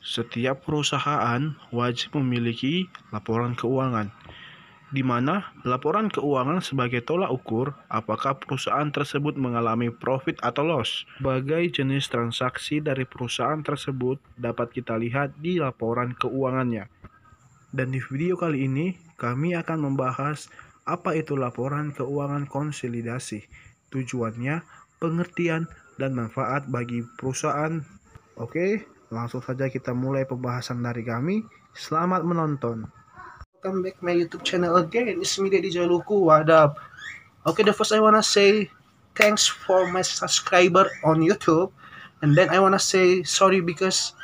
Setiap perusahaan wajib memiliki laporan keuangan, di mana laporan keuangan sebagai tolak ukur apakah perusahaan tersebut mengalami profit atau loss. Berbagai jenis transaksi dari perusahaan tersebut dapat kita lihat di laporan keuangannya. Dan di video kali ini, kami akan membahas apa itu laporan keuangan konsolidasi, tujuannya, pengertian, dan manfaat bagi perusahaan. Oke, langsung saja kita mulai pembahasan dari kami. Selamat menonton. Welcome back my YouTube channel again. It's me Deddy Jaluku. What up? Okay, the first I wanna say thanks for my subscriber on YouTube, and then I wanna say sorry because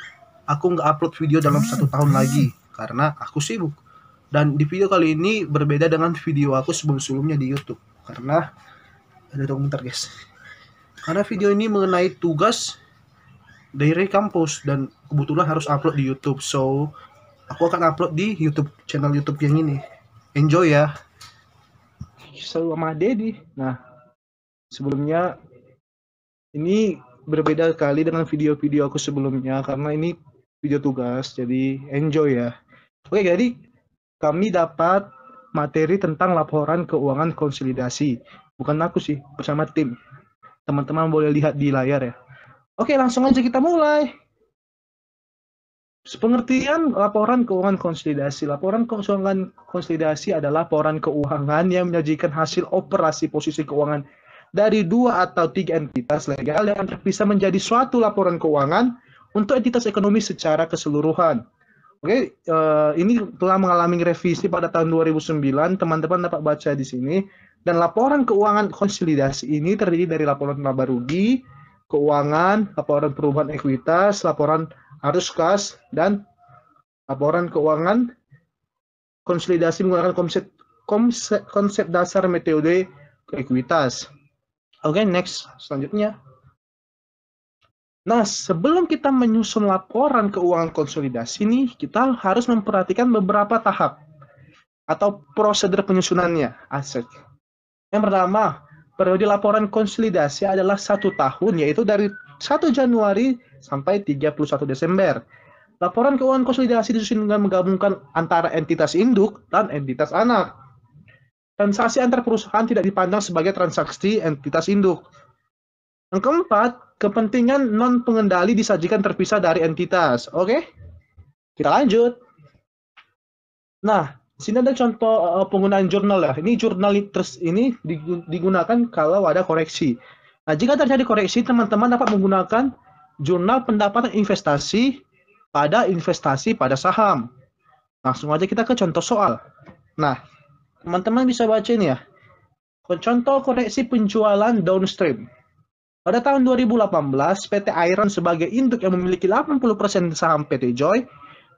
aku nggak upload video dalam 1 tahun lagi karena aku sibuk. Dan di video kali ini berbeda dengan video aku sebelum-sebelumnya di YouTube karena bentar guys. Karena video ini mengenai tugas dari kampus dan kebetulan harus upload di YouTube, so aku akan upload di YouTube channel YouTube yang ini. Enjoy ya. Sama Dedi. Nah, sebelumnya ini berbeda kali dengan video-video aku sebelumnya karena ini video tugas, jadi enjoy ya. Oke, jadi kami dapat materi tentang laporan keuangan konsolidasi. Bukan aku sih, bersama tim. Teman-teman boleh lihat di layar ya. Oke, langsung aja kita mulai. Pengertian laporan keuangan konsolidasi. Laporan keuangan konsolidasi adalah laporan keuangan yang menyajikan hasil operasi posisi keuangan dari 2 atau 3 entitas legal yang terpisah menjadi suatu laporan keuangan untuk entitas ekonomi secara keseluruhan. Oke, ini telah mengalami revisi pada tahun 2009. Teman-teman dapat baca di sini. Dan laporan keuangan konsolidasi ini terdiri dari laporan laba rugi, keuangan, laporan perubahan ekuitas, laporan arus kas, dan laporan keuangan konsolidasi menggunakan konsep dasar metode ekuitas. Oke, next. Selanjutnya. Nah, sebelum kita menyusun laporan keuangan konsolidasi nih, kita harus memperhatikan beberapa tahap atau prosedur penyusunannya. Asik. Yang pertama, periode laporan konsolidasi adalah 1 tahun, yaitu dari 1 Januari sampai 31 Desember. Laporan keuangan konsolidasi disusun dengan menggabungkan antara entitas induk dan entitas anak. Transaksi antar perusahaan tidak dipandang sebagai transaksi entitas induk. Yang keempat, kepentingan non-pengendali disajikan terpisah dari entitas. Oke? Kita lanjut. Nah, di sini ada contoh penggunaan jurnal ya. Ini jurnal ini digunakan kalau ada koreksi. Nah, jika terjadi koreksi, teman-teman dapat menggunakan jurnal pendapatan investasi pada saham. Langsung aja kita ke contoh soal. Nah, teman-teman bisa baca ini ya. Contoh koreksi penjualan downstream. Pada tahun 2018, PT Iron sebagai induk yang memiliki 80% saham PT Joy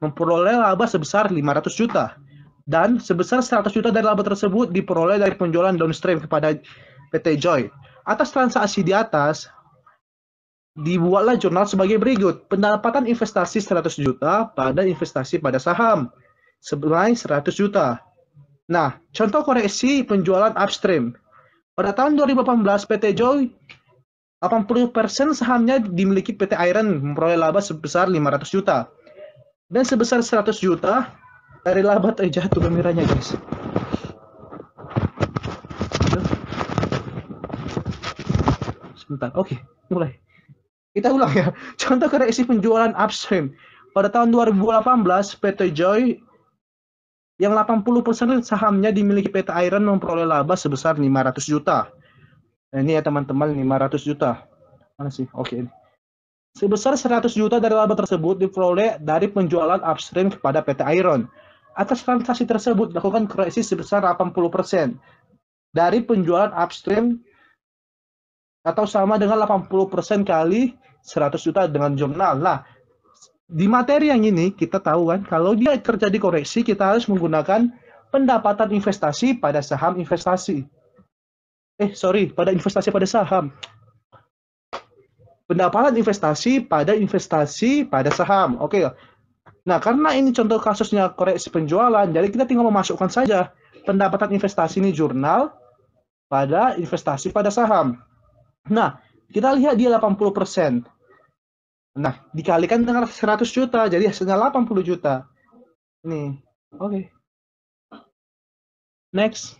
memperoleh laba sebesar 500 juta. Dan sebesar 100 juta dari laba tersebut diperoleh dari penjualan downstream kepada PT Joy. Atas transaksi di atas, dibuatlah jurnal sebagai berikut. Pendapatan investasi 100 juta pada investasi pada saham senilai 100 juta. Nah, contoh koreksi penjualan upstream. Pada tahun 2018, PT Joy 80% sahamnya dimiliki PT Iron memperoleh laba sebesar 500 juta. Dan sebesar 100 juta dari laba jatuh kameranya guys. Sebentar, oke, mulai. Kita ulang ya. Contoh koreksi penjualan upstream. Pada tahun 2018, PT Joy yang 80% sahamnya dimiliki PT Iron memperoleh laba sebesar 500 juta. Nah, ini ya teman-teman, 500 juta. Mana sih? Oke. Sebesar 100 juta dari laba tersebut diperoleh dari penjualan upstream kepada PT Iron. Atas transaksi tersebut dilakukan koreksi sebesar 80% dari penjualan upstream atau sama dengan 80% kali 100 juta dengan jurnal. Nah, di materi yang ini kita tahu kan kalau dia terjadi koreksi kita harus menggunakan pendapatan investasi pada saham investasi. Pada investasi pada saham. Pendapatan investasi pada saham. Oke. Nah, karena ini contoh kasusnya koreksi penjualan, jadi kita tinggal memasukkan saja pendapatan investasi ini jurnal pada investasi pada saham. Nah, kita lihat dia 80%. Nah, dikalikan dengan 100 juta, jadi hasilnya 80 juta. Nih, oke. Next.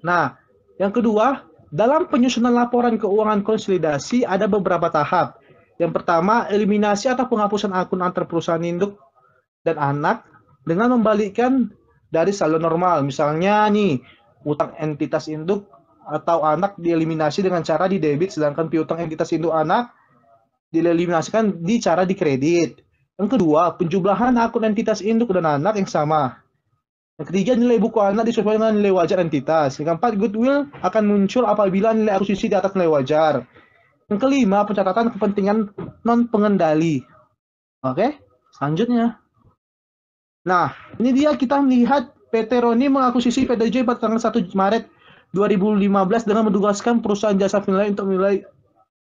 Nah, yang kedua, dalam penyusunan laporan keuangan konsolidasi ada beberapa tahap. Yang pertama, eliminasi atau penghapusan akun antar perusahaan induk dan anak dengan membalikkan dari saldo normal. Misalnya nih, utang entitas induk atau anak dieliminasi dengan cara di debit, sedangkan piutang entitas induk anak dieliminasikan di cara di kredit. Yang kedua, penjumlahan akun entitas induk dan anak yang sama. Yang ketiga, nilai buku anak disesuaikan dengan nilai wajar entitas. Yang keempat, goodwill akan muncul apabila nilai akuisisi di atas nilai wajar. Yang kelima, pencatatan kepentingan non pengendali. Oke, selanjutnya. Nah, ini dia kita melihat PT Roni mengakuisisi PT Joy pada tanggal 1 Maret 2015 dengan menugaskan perusahaan jasa penilai untuk menilai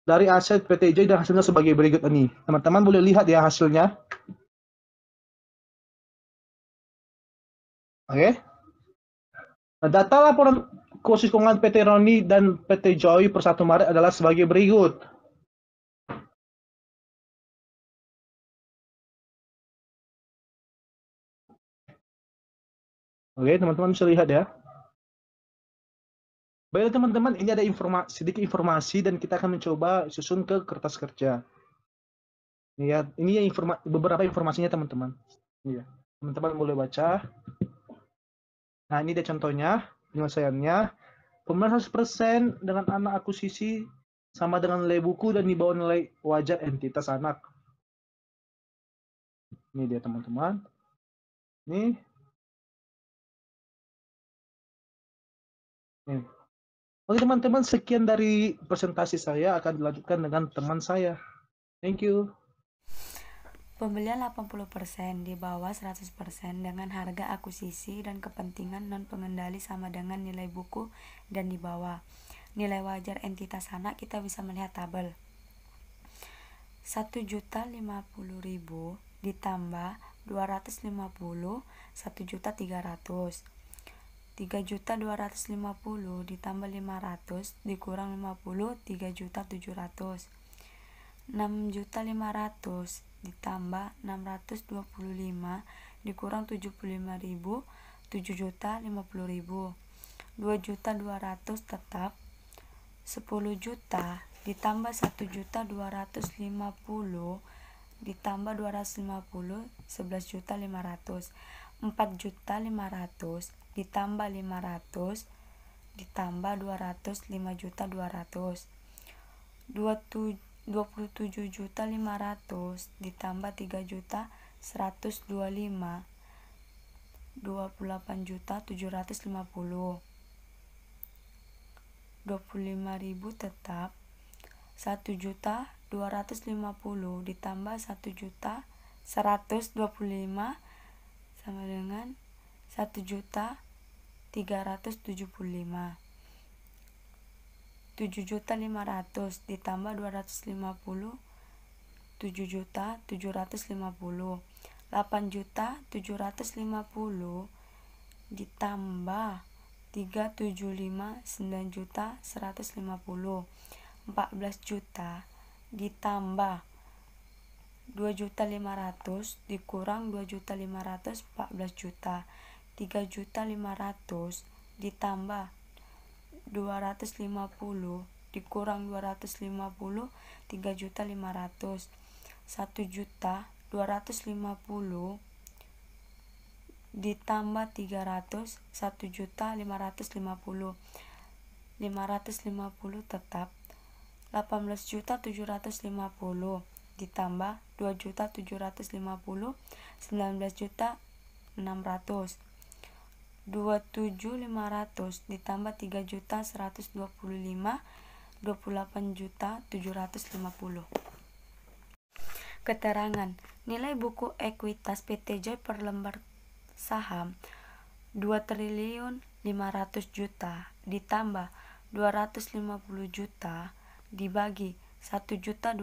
dari aset PT Joy dan hasilnya sebagai berikut ini. Teman-teman boleh lihat ya hasilnya. Oke. Nah, data laporan khusus keuangan PT Roni dan PT Joy per 1 Maret adalah sebagai berikut. Oke, teman-teman bisa lihat ya. Baiklah teman-teman, ini ada sedikit informasi dan kita akan mencoba susun ke kertas kerja. Ya, ini ya beberapa informasinya teman-teman. Iya, teman-teman boleh baca. Nah, ini dia contohnya, penyelesaiannya. Pemenuhan 100% dengan anak akuisisi sama dengan nilai buku dan di bawah nilai wajar entitas anak. Ini dia teman-teman. Nih. Nih. Oke teman-teman, sekian dari presentasi saya, akan dilanjutkan dengan teman saya. Thank you. Pembelian 80% di bawah 100% dengan harga akuisisi dan kepentingan non pengendali sama dengan nilai buku dan di bawah nilai wajar entitas anak. Kita bisa melihat tabel 1.050.000 ditambah 250 1.300, 3.250 ditambah 500 dikurang 50 3.700, 6.500 ditambah 625 dikurang 75.000 7.050.000, 2.200 tetap, 10 juta ditambah 1.250 ditambah 250 11.500, 4.500 ditambah 500 ditambah 200 5.200, 27.500 ditambah 3.125 28.750, 25.000 tetap, 1.250 ditambah 1.125 sama dengan 1.375, 7.500 ditambah 250 7.750, 8.750 ditambah 375 9.150, 14 juta ditambah 2.500 dikurang 2.500 14 juta, 3.500 ditambah 250 dikurang 250 3.500, 1.250 ditambah 300 1.550, 550 tetap, 18.750 ditambah 2.750 19.600, 27.500 ditambah 3.125 28.750. Keterangan nilai buku ekuitas PT Joy per lembar saham 2.500 juta ditambah 250 juta dibagi 1.250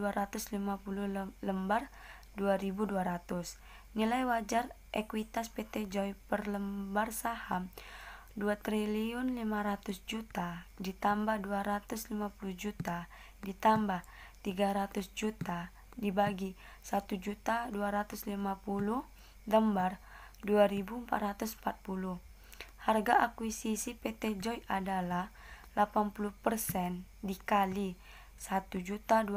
lembar 2.200. Nilai wajar ekuitas PT Joy per lembar saham 2.500 juta ditambah 250 juta ditambah 300 juta dibagi 1.250 lembar 2.440. Harga akuisisi PT Joy adalah 80% dikali 1.250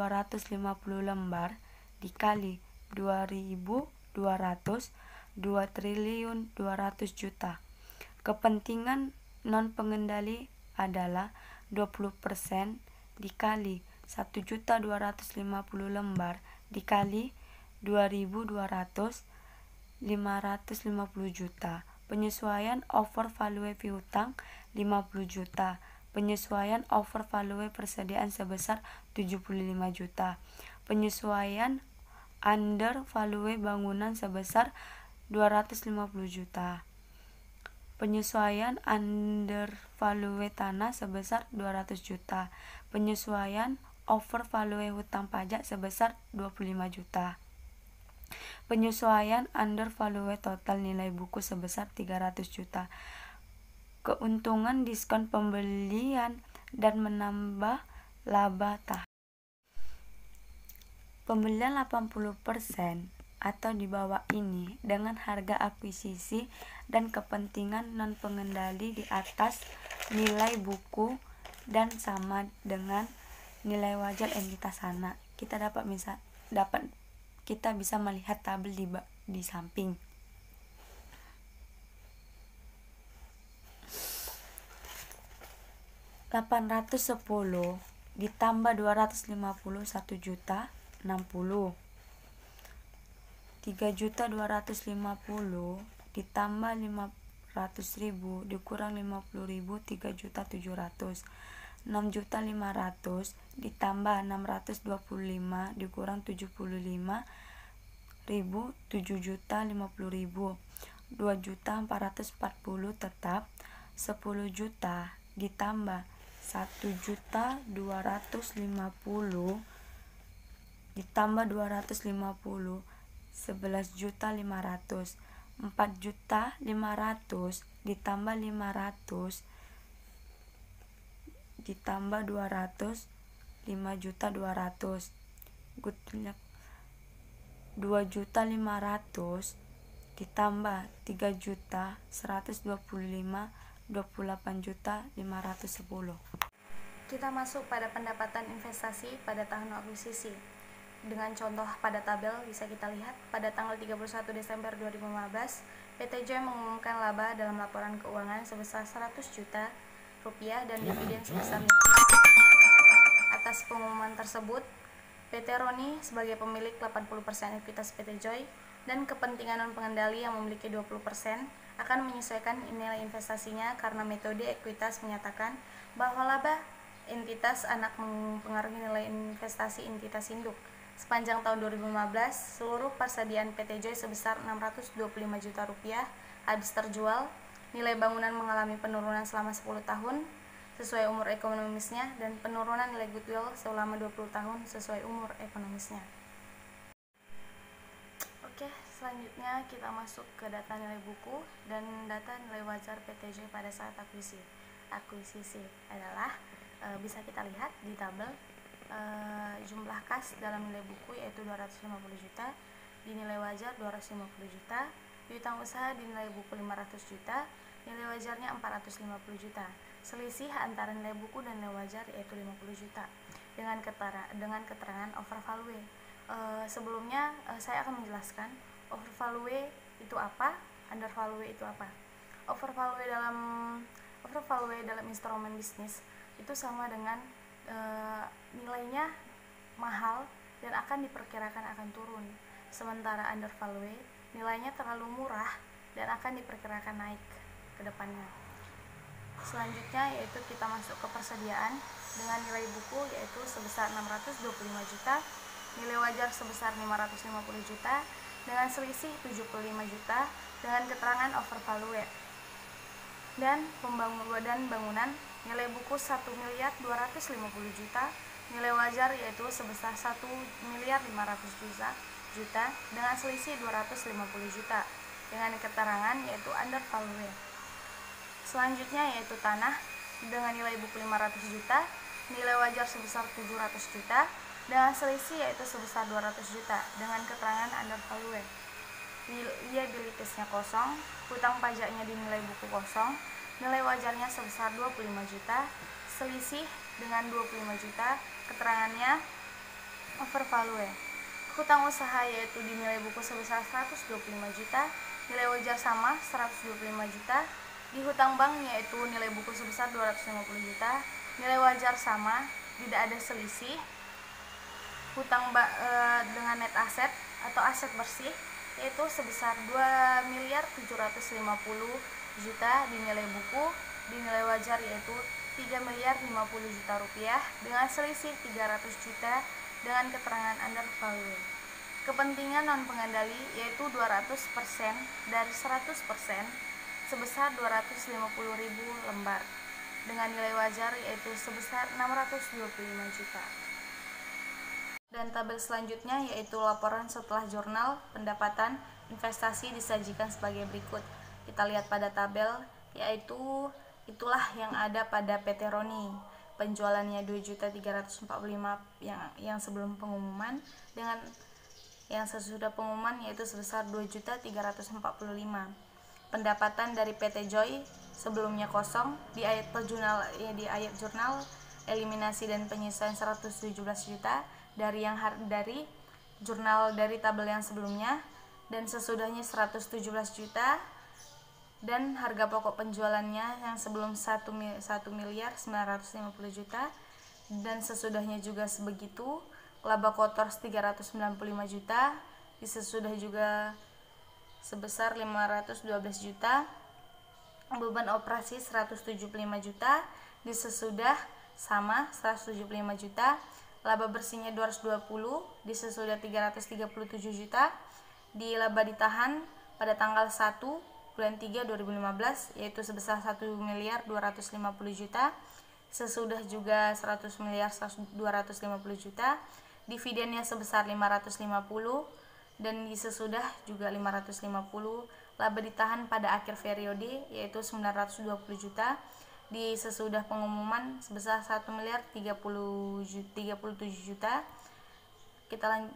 lembar dikali 2.200, 2.200 juta. Kepentingan non pengendali adalah 20% dikali 1.250 lembar dikali 2.200, 550 juta. Penyesuaian overvalue piutang 50 juta. Penyesuaian overvalue persediaan sebesar 75 juta. Penyesuaian undervalue bangunan sebesar 250 juta. Penyesuaian undervalue tanah sebesar 200 juta. Penyesuaian overvalue hutang pajak sebesar 25 juta. Penyesuaian undervalue total nilai buku sebesar 300 juta. Keuntungan diskon pembelian dan menambah laba tahap. Pembelian 80% atau di bawah ini dengan harga akuisisi dan kepentingan non pengendali di atas nilai buku dan sama dengan nilai wajar entitas anak. Kita bisa melihat tabel di samping. $810 ditambah 250 1 juta 60. 3.250 ditambah 500.000 dikurang 50.000 3.700. 6.500 ditambah 625 dikurang 75.000 7.050.000. 2.440 tetap. 10 juta ditambah 1.250 ditambah 250 11.500. 4.500 ditambah 500 ditambah 200 5.200. 2.500 ditambah 3.125 28.510. Kita masuk pada pendapatan investasi pada tahun akuisisi. Dengan contoh pada tabel bisa kita lihat pada tanggal 31 Desember 2015 PT Joy mengumumkan laba dalam laporan keuangan sebesar 100 juta rupiah dan dividen sebesar 5 juta. Atas pengumuman tersebut, PT Roni sebagai pemilik 80% ekuitas PT Joy dan kepentingan non pengendali yang memiliki 20% akan menyesuaikan nilai investasinya karena metode ekuitas menyatakan bahwa laba entitas anak mempengaruhi nilai investasi entitas induk. Sepanjang tahun 2015, seluruh persediaan PT Joy sebesar 625 juta rupiah habis terjual. Nilai bangunan mengalami penurunan selama 10 tahun sesuai umur ekonomisnya dan penurunan nilai goodwill selama 20 tahun sesuai umur ekonomisnya. Oke, selanjutnya kita masuk ke data nilai buku dan data nilai wajar PT Joy pada saat akuisisi adalah bisa kita lihat di tabel. Jumlah kas dalam nilai buku yaitu 250 juta, dinilai wajar 250 juta, piutang usaha dinilai buku 500 juta, nilai wajarnya 450 juta. Selisih antara nilai buku dan nilai wajar yaitu 50 juta. Dengan keterangan overvalue. Sebelumnya saya akan menjelaskan overvalue itu apa, undervalue itu apa. Overvalue dalam instrumen bisnis itu sama dengan nilainya mahal dan akan diperkirakan akan turun. Sementara undervalue nilainya terlalu murah dan akan diperkirakan naik ke depannya. Selanjutnya yaitu kita masuk ke persediaan dengan nilai buku yaitu sebesar 625 juta, nilai wajar sebesar 550 juta dengan selisih 75 juta dengan keterangan overvalue. Dan bangunan nilai buku 1.250 juta, nilai wajar yaitu sebesar 1.500 juta dengan selisih 250 juta dengan keterangan yaitu undervalue. Selanjutnya yaitu tanah dengan nilai buku 500 juta, nilai wajar sebesar 700 juta, dengan selisih yaitu sebesar 200 juta dengan keterangan under value. Liabilitasnya kosong, hutang pajaknya dinilai buku kosong, nilai wajarnya sebesar 25 juta, selisih dengan 25 juta, keterangannya over value. Hutang usaha yaitu dinilai buku sebesar 125 juta, nilai wajar sama 125 juta, di hutang bank yaitu nilai buku sebesar 250 juta, nilai wajar sama, tidak ada selisih. Hutang dengan net aset atau aset bersih yaitu sebesar 2.750 juta dinilai buku, dinilai wajar yaitu 3.050 juta rupiah dengan selisih 300 juta dengan keterangan under value. Kepentingan non pengendali yaitu 200% dari 100% sebesar 250.000 lembar dengan nilai wajar yaitu sebesar 625 juta. Dan tabel selanjutnya yaitu laporan setelah jurnal pendapatan investasi disajikan sebagai berikut. Kita lihat pada tabel yaitu itulah yang ada pada PT Roni. Penjualannya 2.345 yang sebelum pengumuman dengan yang sesudah pengumuman yaitu sebesar 2.345. Pendapatan dari PT Joy sebelumnya kosong di ayat jurnal eliminasi dan penyesuaian 117 juta dari jurnal dari tabel yang sebelumnya dan sesudahnya 117 juta dan harga pokok penjualannya yang sebelum 1.950 juta dan sesudahnya juga sebegitu. Laba kotor 395 juta, di sesudah juga sebesar 512 juta. Beban operasi 175 juta, di sesudah sama 175 juta. Laba bersihnya 220, di sesudah 337 juta. Di laba ditahan pada tanggal 1 bulan 3 2015 yaitu sebesar 1.250 juta. Sesudah juga 250 juta. Dividennya sebesar 550 dan di sesudah juga 550. Laba ditahan pada akhir periode yaitu 920 juta. Di sesudah pengumuman sebesar 1.037 juta. Kita lanjut